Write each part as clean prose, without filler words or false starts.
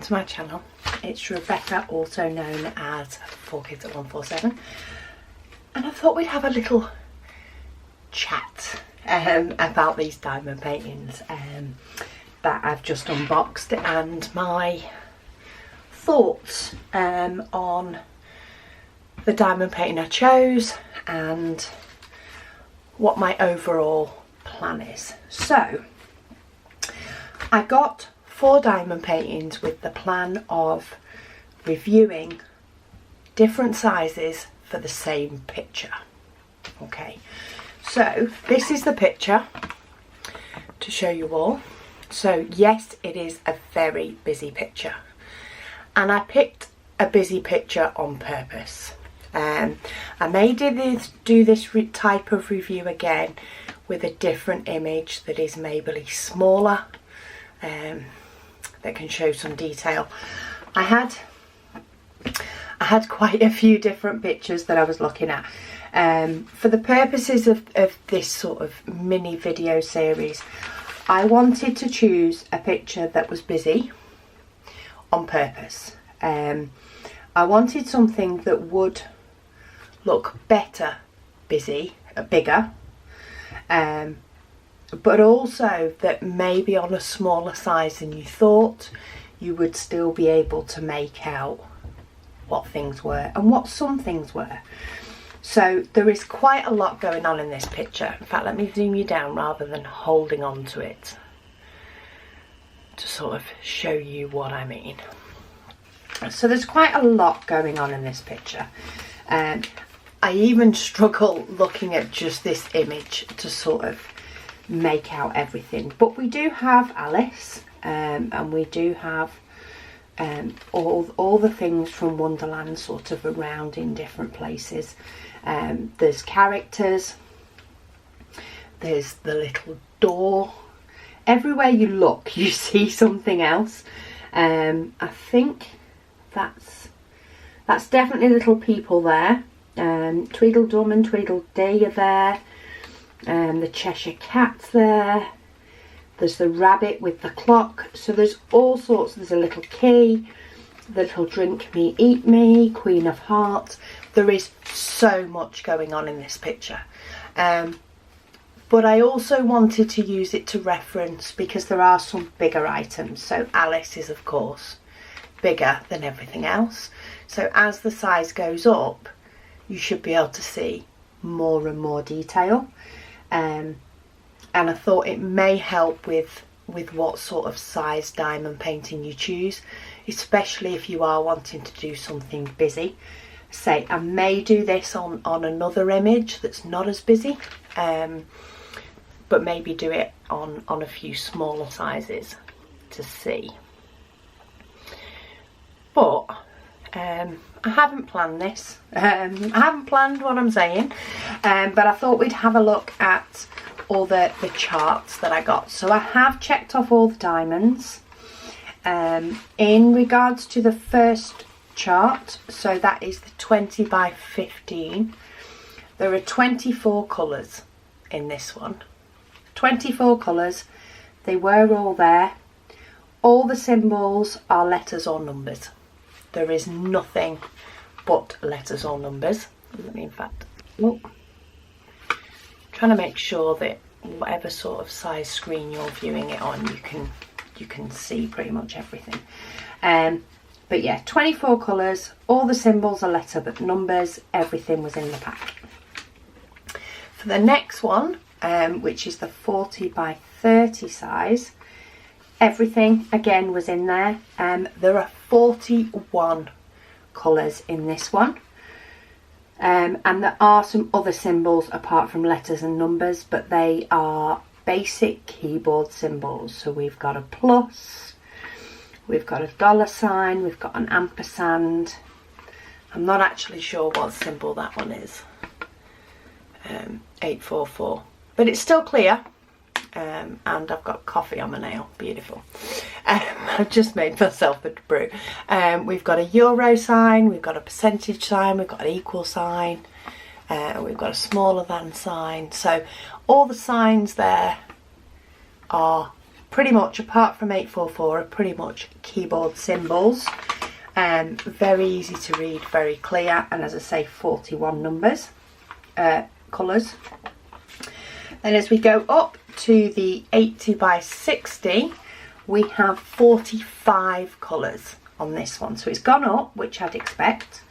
to my channel. It's Rebecca, also known as 4Kids at 147, and I thought we'd have a little chat about these diamond paintings that I've just unboxed, and my thoughts on the diamond painting I chose and what my overall plan is. So I got 4 diamond paintings with the plan of reviewing different sizes for the same picture. Okay, so this is the picture to show you all. So yes, it is a very busy picture, and I picked a busy picture on purpose. I may do this type of review again with a different image that is maybe smaller, that can show some detail. I had quite a few different pictures that I was looking at. For the purposes of this sort of mini video series, I wanted to choose a picture that was busy on purpose. I wanted something that would look better busy, bigger, but also that maybe on a smaller size than you thought, you would still be able to make out what things were and what some things were. So there is quite a lot going on in this picture. In fact, let me zoom you down rather than holding on to it to sort of show you what I mean. So there's quite a lot going on in this picture. I even struggle looking at just this image to sort of make out everything. But we do have Alice, and we do have all the things from Wonderland sort of around in different places. There's characters, there's the little door. Everywhere you look you see something else. I think that's definitely little people there. Tweedledum and Tweedledee are there. The Cheshire Cat's there. There's the rabbit with the clock. So there's all sorts. There's a little key, the little drink me, eat me, Queen of Hearts. There is so much going on in this picture. But I also wanted to use it to reference because there are some bigger items. So Alice is of course bigger than everything else. So as the size goes up, you should be able to see more and more detail. And I thought it may help with what sort of size diamond painting you choose, especially if you are wanting to do something busy. Say, I may do this on another image that's not as busy, but maybe do it on a few smaller sizes to see. But I haven't planned this. I haven't planned what I'm saying, but I thought we'd have a look at all the charts that I got. So I have checked off all the diamonds. In regards to the first chart, so that is the 20 by 15, there are 24 colours in this one. 24 colours. They were all there. All the symbols are letters or numbers. There is nothing but letters or numbers. Let me in fact look. Trying to make sure that whatever sort of size screen you're viewing it on, you can see pretty much everything. But yeah, 24 colours, all the symbols are letter but numbers, everything was in the pack. For the next one, which is the 40 by 30 size, everything again was in there. There are 41 colours in this one. And there are some other symbols apart from letters and numbers, but they are basic keyboard symbols. So we've got a plus, we've got a $sign, we've got an ampersand. I'm not actually sure what symbol that one is. 844, but it's still clear. And I've got coffee on my nail, beautiful. I've just made myself a brew. We've got a euro sign, we've got a percentage sign, we've got an equal sign, we've got a smaller than sign. So all the signs there are pretty much, apart from 844, are pretty much keyboard symbols. Very easy to read, very clear, and as I say, 41 numbers, colours. Then as we go up to the 80 by 60, we have 45 colours on this one. So it's gone up, which I'd expect.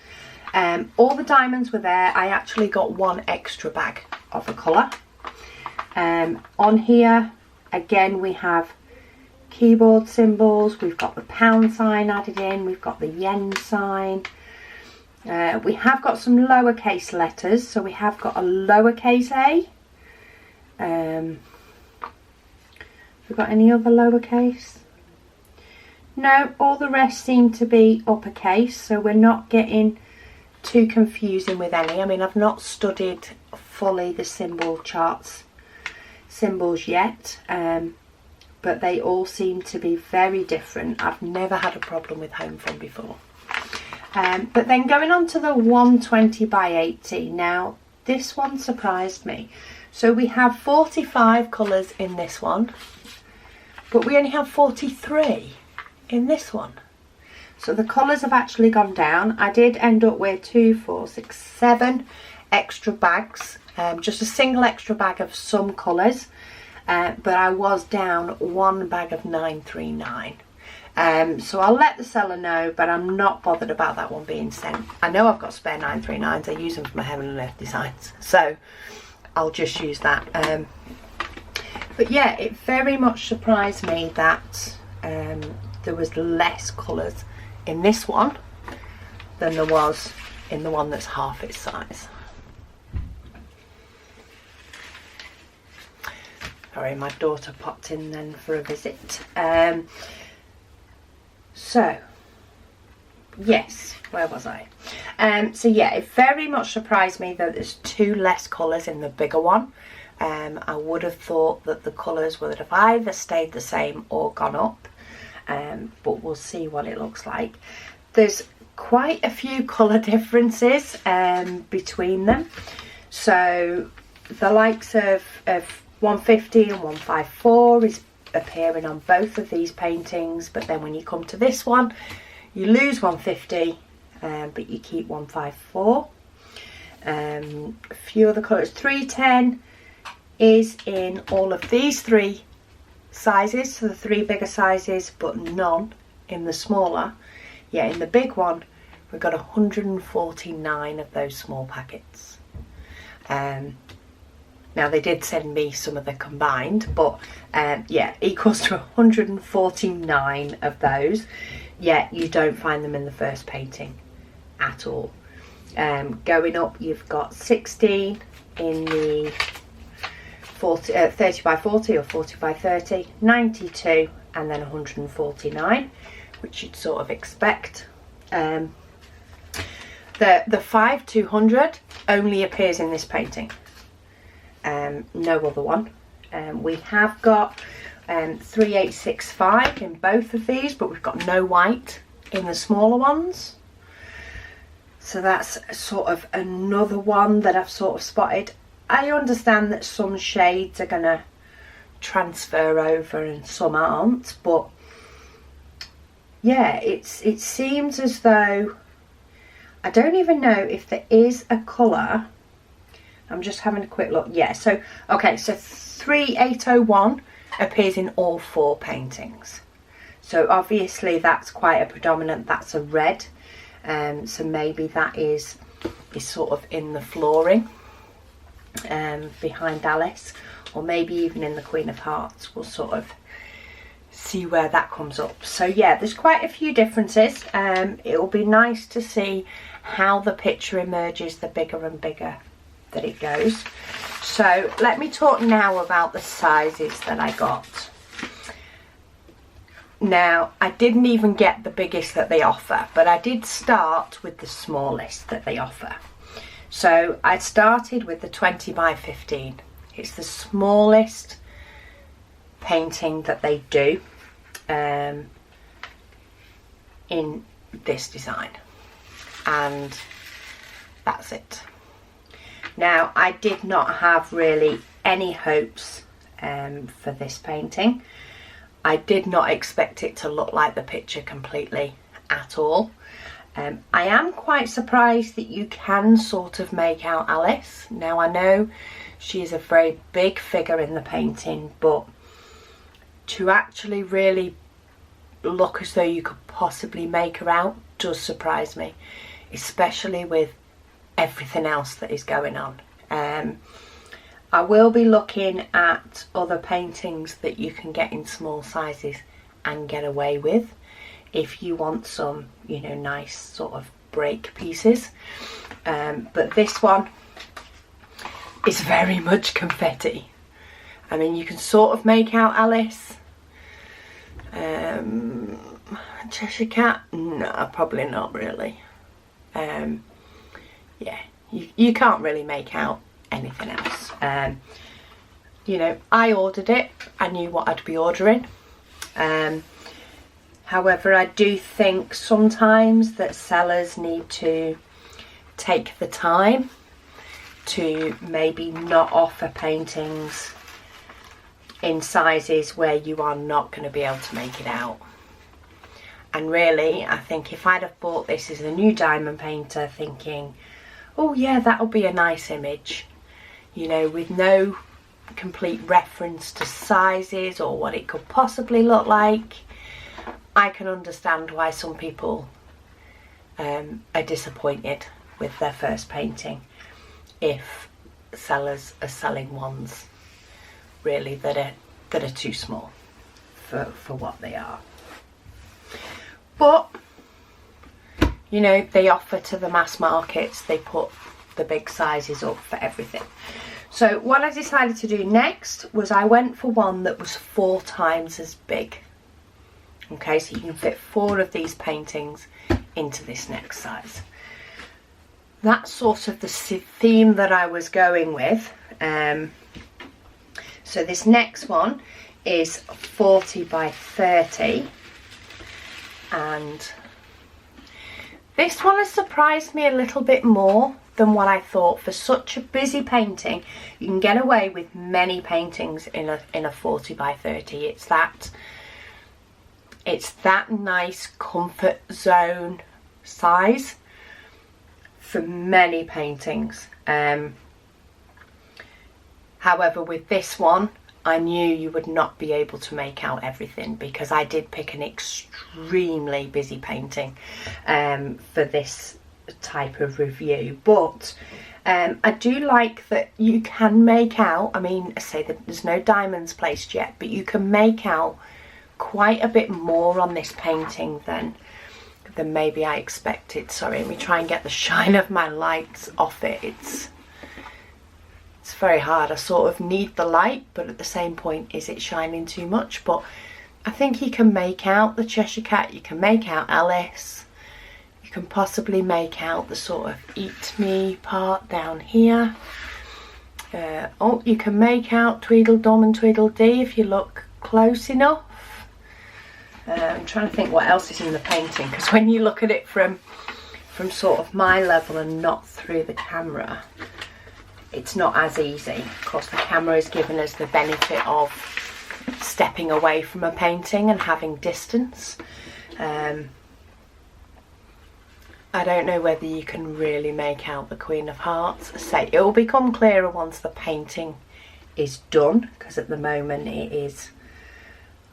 All the diamonds were there. I actually got one extra bag of a colour. On here, again, we have keyboard symbols. We've got the pound sign added in. We've got the yen sign. We have got some lowercase letters. So we have got a lowercase a. Have we got any other lowercase? No, all the rest seem to be uppercase, so we're not getting too confusing with any. I mean, I've not studied fully the symbol charts symbols yet, but they all seem to be very different. I've never had a problem with home from before. But then going on to the 120 by 80, now this one surprised me. So we have 45 colours in this one, but we only have 43 in this one. So the colours have actually gone down. I did end up with 2, 4, 6, 7 extra bags, just a single extra bag of some colours, but I was down one bag of 939. So I'll let the seller know, but I'm not bothered about that one being sent. I know I've got spare 939s. I use them for my Heaven and Earth designs, so I'll just use that. But yeah, it very much surprised me that there was less colours in this one than there was in the one that's half its size. Sorry, my daughter popped in then for a visit. So yes, where was I? So yeah, it very much surprised me that there's 2 less colours in the bigger one. I would have thought that the colours would have either stayed the same or gone up, but we'll see what it looks like. There's quite a few colour differences between them. So the likes of 150 and 154 is appearing on both of these paintings, but then when you come to this one, you lose 150, but you keep 154. A few other colours. 310 is in all of these 3 sizes, so the 3 bigger sizes, but none in the smaller. Yeah, in the big one, we've got 149 of those small packets. Now they did send me some of the combined, but yeah, equals to 149 of those. Yeah, you don't find them in the first painting at all. Going up, you've got 16 in the 30 by 40 or 40 by 30, 92, and then 149, which you'd sort of expect. The 5200 only appears in this painting. No other one. We have got 3865 in both of these, but we've got no white in the smaller ones. So that's sort of another one that I've sort of spotted. I understand that some shades are going to transfer over and some aren't, but yeah, it seems as though, I don't even know if there is a colour. I'm just having a quick look. Yeah, so okay, so 3801 appears in all 4 paintings. So obviously that's quite a predominant, that's a red. So maybe that is sort of in the flooring behind Alice, or maybe even in the Queen of Hearts. We'll sort of see where that comes up. So yeah, there's quite a few differences. It will be nice to see how the picture emerges the bigger and bigger that it goes. So let me talk now about the sizes that I got. Now, I didn't even get the biggest that they offer, but I did start with the smallest that they offer. So I started with the 20 by 15. It's the smallest painting that they do in this design, and that's it. Now, I did not have really any hopes for this painting. I did not expect it to look like the picture completely at all. I am quite surprised that you can sort of make out Alice. Now I know she is a very big figure in the painting, but to actually really look as though you could possibly make her out does surprise me, especially with everything else that is going on. I will be looking at other paintings that you can get in small sizes and get away with if you want some, you know, nice sort of break pieces. But this one is very much confetti. I mean, you can sort of make out Alice. Cheshire Cat? No, probably not really. Yeah, you can't really make out anything else. You know, I ordered it. I knew what I'd be ordering. However, I do think sometimes that sellers need to take the time to maybe not offer paintings in sizes where you are not going to be able to make it out. And really, I think if I'd have bought this as a new diamond painter thinking, oh yeah, that'll be a nice image, you know, with no complete reference to sizes or what it could possibly look like, I can understand why some people are disappointed with their first painting if sellers are selling ones really that are too small for what they are. But you know, they offer to the mass markets, they put the big sizes up for everything. So what I decided to do next was I went for one that was 4 times as big. Okay, so you can fit 4 of these paintings into this next size. That's sort of the theme that I was going with. So this next one is 40 by 30. And this one has surprised me a little bit more than what I thought. For such a busy painting, you can get away with many paintings in a 40 by 30. It's that nice comfort zone size for many paintings. However, with this one, I knew you would not be able to make out everything because I did pick an extremely busy painting for this type of review. But I do like that you can make out, I mean, I say that there's no diamonds placed yet, but you can make out quite a bit more on this painting than maybe I expected. Sorry, let me try and get the shine of my lights off it. It's very hard. I sort of need the light, but at the same point, is it shining too much? But I think you can make out the Cheshire Cat, you can make out Alice, you can possibly make out the sort of eat me part down here. Oh, you can make out Tweedledum and Tweedledee if you look close enough. I'm trying to think what else is in the painting, because when you look at it from sort of my level and not through the camera, it's not as easy. Of course, the camera is giving us the benefit of stepping away from a painting and having distance. I don't know whether you can really make out the Queen of Hearts. Say, it will become clearer once the painting is done, because at the moment it is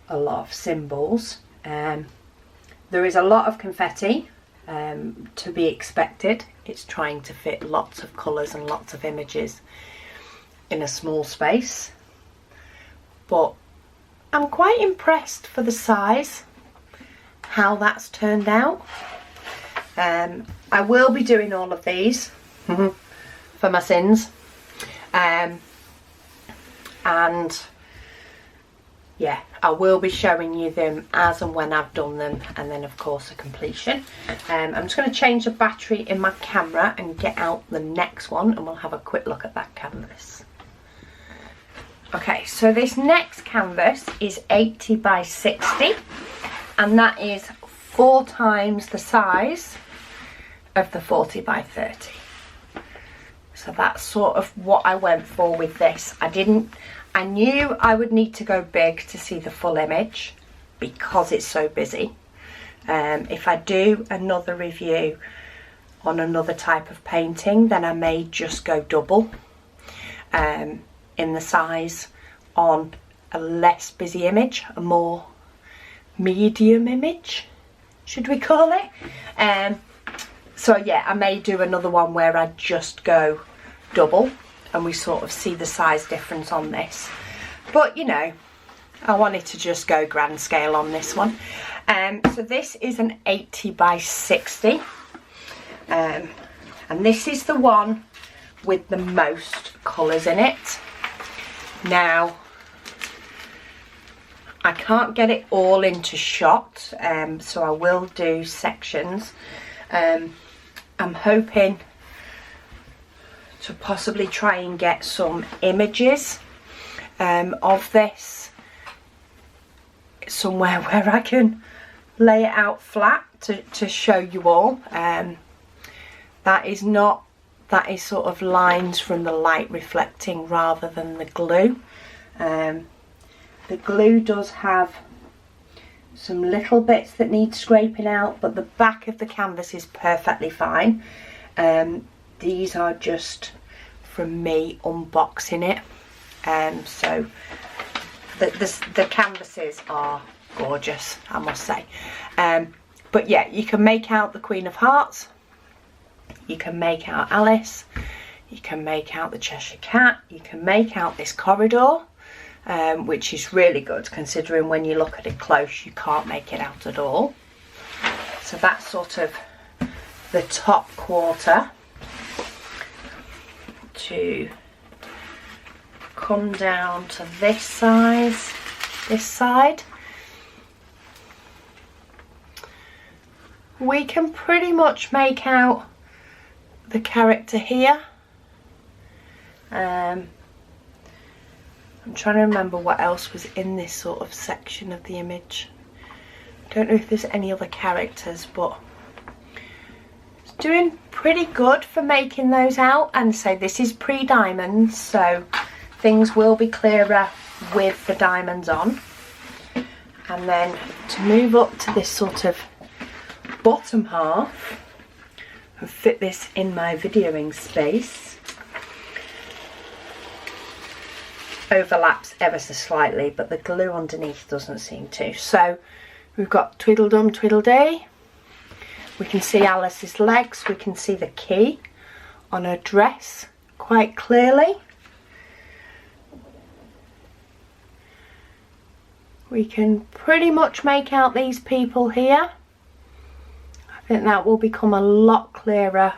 a lot of symbols. There is a lot of confetti to be expected. It's trying to fit lots of colours and lots of images in a small space, but I'm quite impressed for the size, how that's turned out. I will be doing all of these for my sins, and yeah, I will be showing you them as and when I've done them, and then of course a completion. I'm just going to change the battery in my camera and get out the next one, and we'll have a quick look at that canvas. Okay, so this next canvas is 80 by 60, and that is 4 times the size of the 40 by 30. So that's sort of what I went for with this. I knew I would need to go big to see the full image, because it's so busy. If I do another review on another type of painting, then I may just go double in the size on a less busy image, a more medium image, should we call it. So yeah, I may do another one where I just go double and we sort of see the size difference on this. But you know, I wanted to just go grand scale on this one. So this is an 80 by 60. And this is the one with the most colours in it. Now, I can't get it all into shot, so I will do sections. I'm hoping to possibly try and get some images of this somewhere where I can lay it out flat to show you all. That is sort of lines from the light reflecting rather than the glue. The glue does have some little bits that need scraping out, but the back of the canvas is perfectly fine. These are just from me unboxing it. So the canvases are gorgeous, I must say. But yeah, you can make out the Queen of Hearts, you can make out Alice, you can make out the Cheshire Cat, you can make out this corridor, which is really good considering when you look at it close you can't make it out at all. So that's sort of the top quarter. To come down to this side, we can pretty much make out the character here. I'm trying to remember what else was in this sort of section of the image. I don't know if there's any other characters, but it's doing pretty good for making those out. And so this is pre-diamonds, so things will be clearer with the diamonds on. And then to move up to this sort of bottom half and fit this in my videoing space, overlaps ever so slightly, but the glue underneath doesn't seem to. So we've got Tweedledum Tweedledee. We can see Alice's legs, we can see the key on her dress quite clearly. We can pretty much make out these people here. I think that will become a lot clearer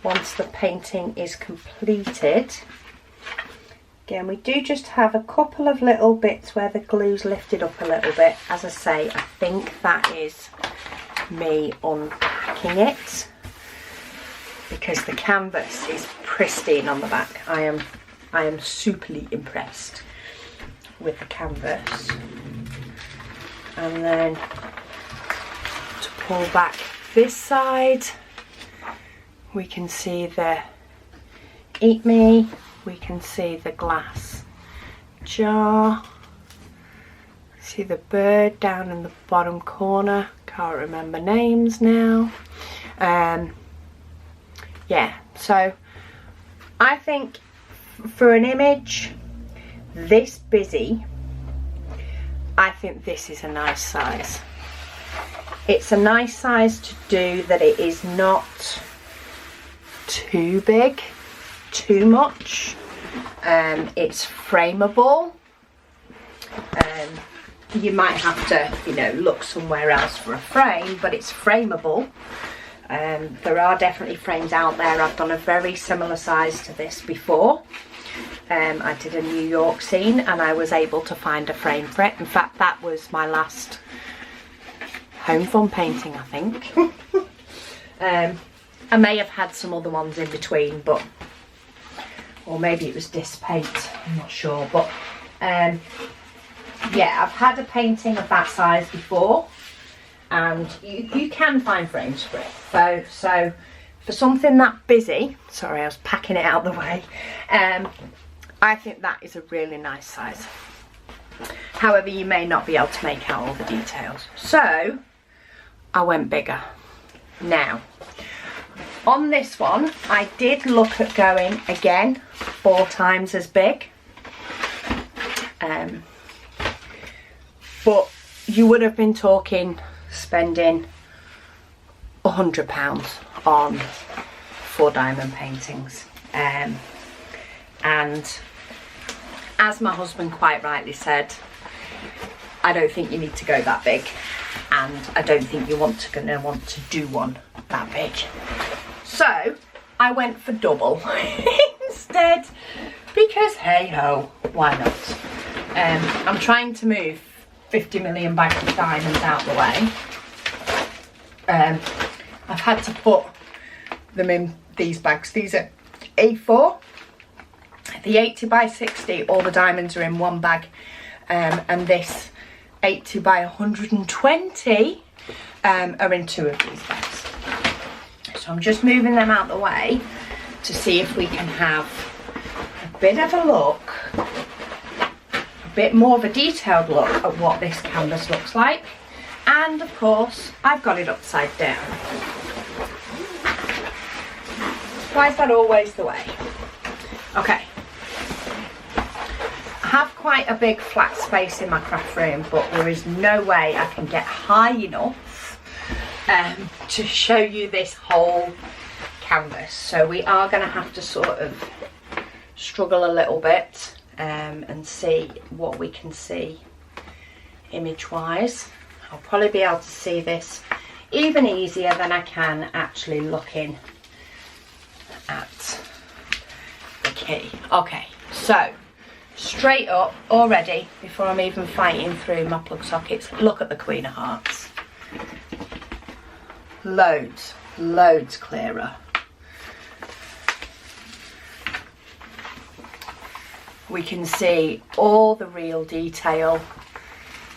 once the painting is completed. Again, we do just have a couple of little bits where the glue's lifted up a little bit. As I say, I think that is me unpacking it because the canvas is pristine on the back. I am superly impressed with the canvas. And then to pull back this side, we can see the Eat Me, we can see the glass jar, see the bird down in the bottom corner, can't remember names now. Yeah, so I think for an image this busy, I think this is a nice size. It's a nice size to do that it is not too big, too much. It's frameable. You might have to, you know, look somewhere else for a frame, but it's frameable. There are definitely frames out there. I've done a very similar size to this before. I did a New York scene and I was able to find a frame for it. In fact, that was my last home fun painting, I think. I may have had some other ones in between, but, or maybe it was disc paint, I'm not sure. But yeah, I've had a painting of that size before, and you can find frames for it. So for something that busy, sorry, I was packing it out of the way, I think that is a really nice size. However, you may not be able to make out all the details. So I went bigger. Now, on this one, I did look at going again 4 times as big. But you would have been talking spending £100 on 4 diamond paintings. And as my husband quite rightly said, I don't think you need to go that big, and I don't think you're gonna want to do one that big. So I went for double instead, because hey ho, why not? I'm trying to move 50 million bags of diamonds out the way. I've had to put them in these bags. These are A4. The 80 by 60, all the diamonds are in one bag, and this 80 by 120 are in 2 of these bags. So I'm just moving them out the way to see if we can have a bit of a look, a bit more of a detailed look at what this canvas looks like. And of course, I've got it upside down. Why is that always the way? Okay. I have quite a big flat space in my craft room, but there is no way I can get high enough to show you this whole canvas. So we are going to have to sort of struggle a little bit and see what we can see image wise. I'll probably be able to see this even easier than I can actually looking at the key. Okay, so straight up already, before I'm even fighting through my plug sockets, look at the Queen of Hearts. Loads clearer. We can see all the real detail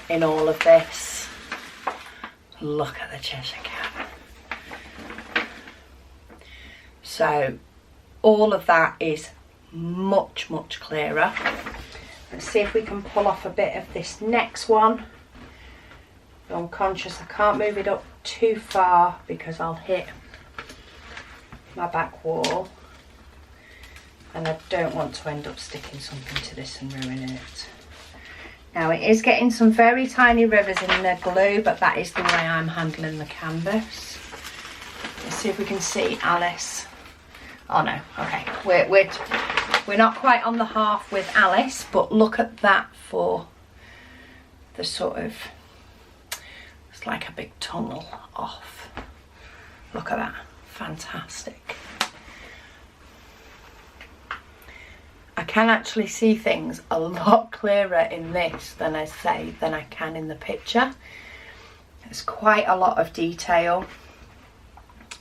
in all of this. Look at the Cheshire Cat. So all of that is much clearer. Let's see if we can pull off a bit of this next one. I'm conscious I can't move it up too far because I'll hit my back wall, and I don't want to end up sticking something to this and ruining it. Now it is getting some very tiny rivers in the glue, but that is the way I'm handling the canvas. Let's see if we can see Alice. Oh no, okay, we're not quite on the half with Alice, but look at that for the sort of, it's like a big tunnel off. Look at that, fantastic. I can actually see things a lot clearer in this than I can in the picture. There's quite a lot of detail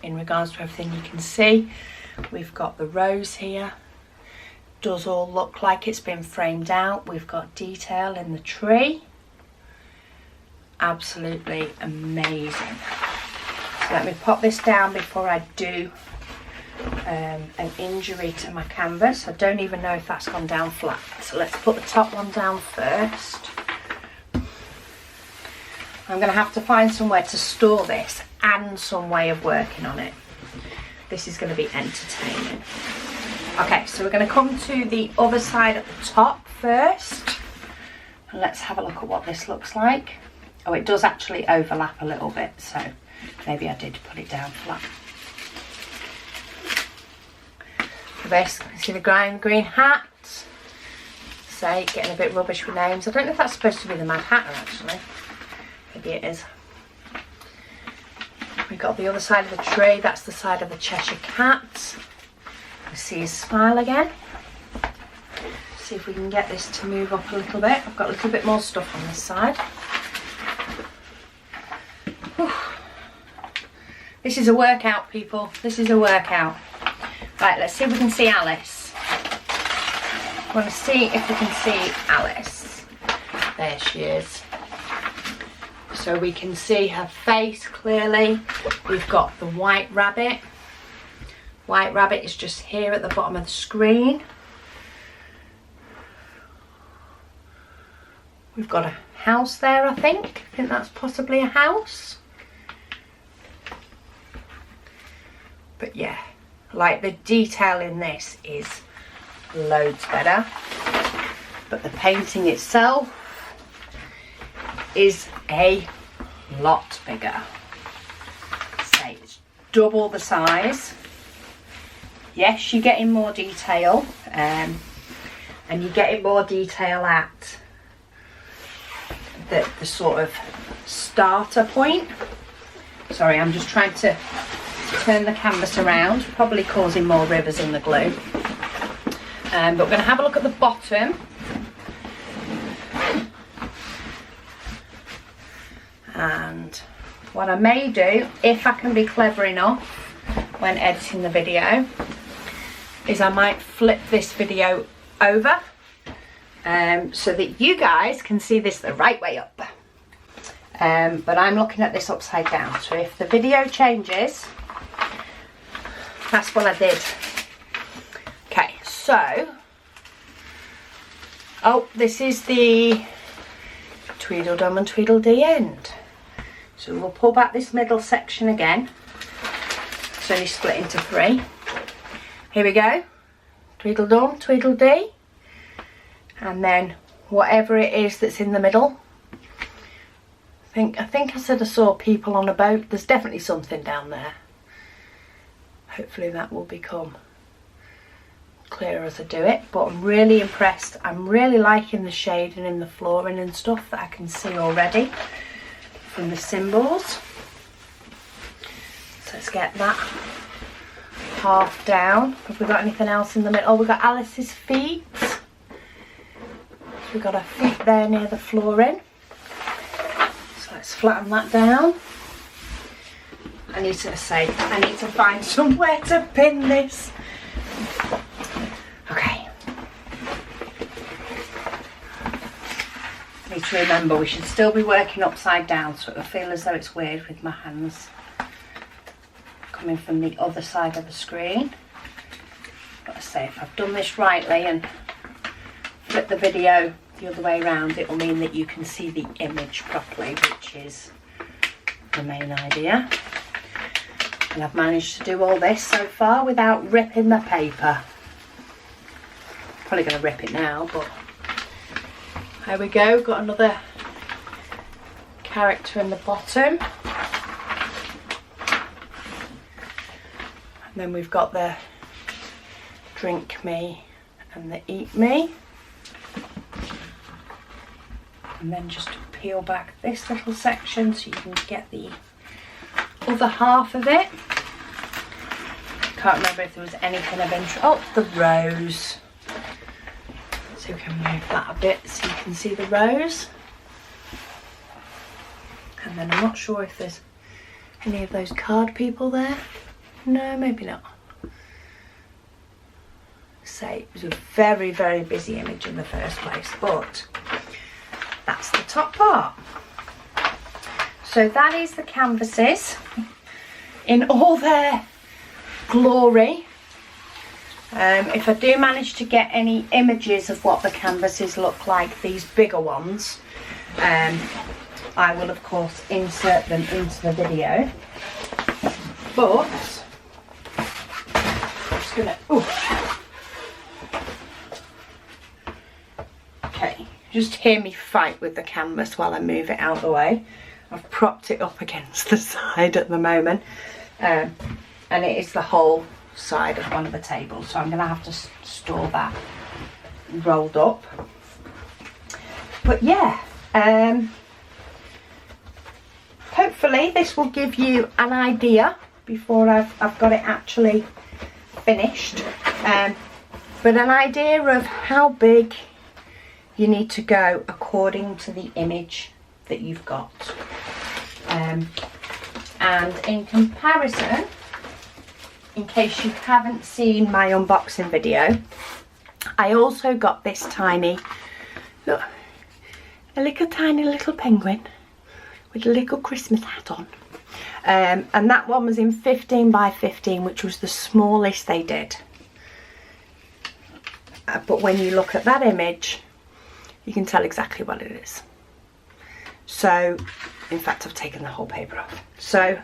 in regards to everything you can see. We've got the rose here. Does all look like it's been framed out. We've got detail in the tree. Absolutely amazing. So let me pop this down before I do an injury to my canvas. I don't even know if that's gone down flat. So let's put the top one down first. I'm going to have to find somewhere to store this and some way of working on it. This is going to be entertaining. Okay, so we're going to come to the other side at the top first. And let's have a look at what this looks like. Oh, it does actually overlap a little bit, so maybe I did put it down flat. For this, you see the green hat. Say, getting a bit rubbish with names. I don't know if that's supposed to be the Mad Hatter actually. Maybe it is. We've got the other side of the tree, that's the side of the Cheshire Cat. You see his smile again. See if we can get this to move up a little bit. I've got a little bit more stuff on this side. Whew. This is a workout, people. This is a workout. Right, let's see if we can see Alice. I want to see if we can see Alice. There she is. So we can see her face clearly. We've got the White Rabbit. White Rabbit is just here at the bottom of the screen. We've got a house there, I think. I think that's possibly a house. But yeah, like the detail in this is loads better. But the painting itself is a lot bigger. So it's double the size. Yes, you're getting more detail, and you're getting more detail at the sort of starter point. Sorry, I'm just trying to turn the canvas around, probably causing more rivers in the glue. But we're going to have a look at the bottom. And what I may do, if I can be clever enough when editing the video, is I might flip this video over so that you guys can see this the right way up. But I'm looking at this upside down, so if the video changes, that's what I did. Okay, so, oh, this is the Tweedledum and Tweedledee end. So we'll pull back this middle section again. It's only split into 3. Here we go. Tweedledum, Tweedledee. And then whatever it is that's in the middle. I think I said I saw people on a boat. There's definitely something down there. Hopefully that will become clearer as I do it. But I'm really impressed. I'm really liking the shading in the flooring and stuff that I can see already from the symbols. So let's get that half down. Have we got anything else in the middle? Oh, we've got Alice's feet. So we've got her feet there near the flooring. So let's flatten that down. I need to find somewhere to pin this. Okay. Need to remember we should still be working upside down, so it'll feel as though it's weird with my hands coming from the other side of the screen. But I say, if I've done this rightly and flip the video the other way around, it will mean that you can see the image properly, which is the main idea. And I've managed to do all this so far without ripping the paper. Probably going to rip it now, but there we go. Got another character in the bottom. And then we've got the drink me and the eat me. And then just peel back this little section so you can get the other half of it. Can't remember if there was anything of interest. Oh, the rose. So we can move that a bit so you can see the rose. And then I'm not sure if there's any of those card people there. No, maybe not. Say it was a very, very busy image in the first place, but that's the top part. So that is the canvases in all their glory. If I do manage to get any images of what the canvases look like, these bigger ones, I will of course insert them into the video. But I'm just gonna, okay, just hear me fight with the canvas while I move it out of the way. I've propped it up against the side at the moment, and it is the whole side of one of the tables, so I'm going to have to store that rolled up. But yeah, hopefully this will give you an idea before I've got it actually finished, but an idea of how big you need to go according to the image that you've got. And in comparison, in case you haven't seen my unboxing video, I also got this tiny, look, a little tiny little penguin with a little Christmas hat on. And that one was in 15 by 15, which was the smallest they did. But when you look at that image, you can tell exactly what it is. So, in fact, I've taken the whole paper off. So,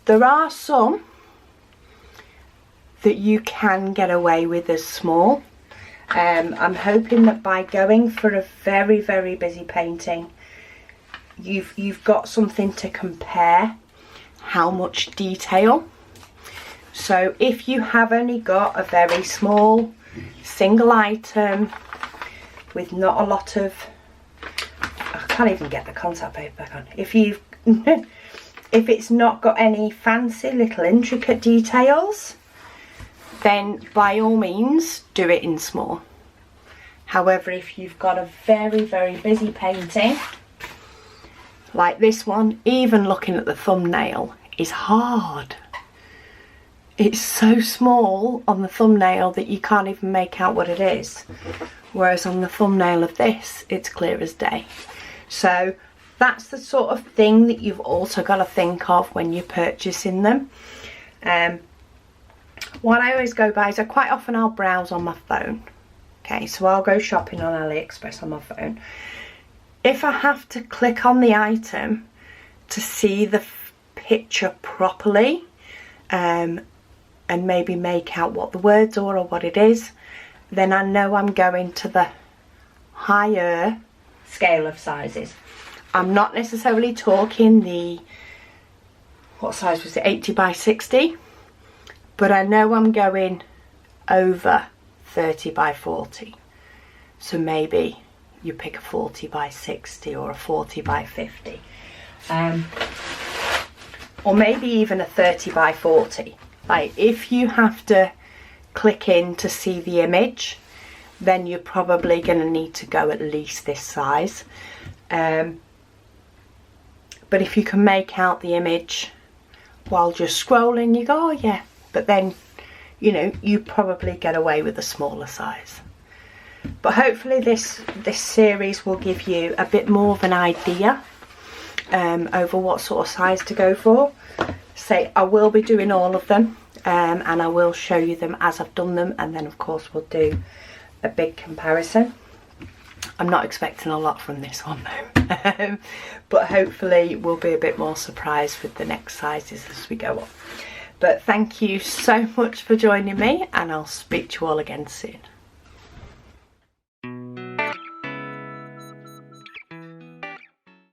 there are some that you can get away with as small. I'm hoping that by going for a very, very busy painting, you've got something to compare how much detail. So if you have only got a very small single item with not a lot of, I can't even get the contact paper back on. If it's not got any fancy little intricate details, then by all means do it in small. However, if you've got a very, very busy painting like this one, even looking at the thumbnail is hard. It's so small on the thumbnail that you can't even make out what it is, whereas on the thumbnail of this it's clear as day. So that's the sort of thing that you've also got to think of when you're purchasing them. What I always go by is I'll browse on my phone. Okay, so I'll go shopping on AliExpress on my phone. If I have to click on the item to see the picture properly, and maybe make out what the words are or what it is, then I know I'm going to the higher scale of sizes. I'm not necessarily talking the, what size was it, 80 by 60, but I know I'm going over 30 by 40. So maybe you pick a 40 by 60 or a 40 by 50. Or maybe even a 30 by 40. Like, if you have to click in to see the image, then you're probably going to need to go at least this size. But if you can make out the image while just scrolling, you go, oh yeah. But then, you know, you probably get away with a smaller size. But hopefully this series will give you a bit more of an idea over what sort of size to go for. So I will be doing all of them, and I will show you them as I've done them, and then of course we'll do a big comparison. I'm not expecting a lot from this one though, but hopefully we'll be a bit more surprised with the next sizes as we go on. But thank you so much for joining me, and I'll speak to you all again soon.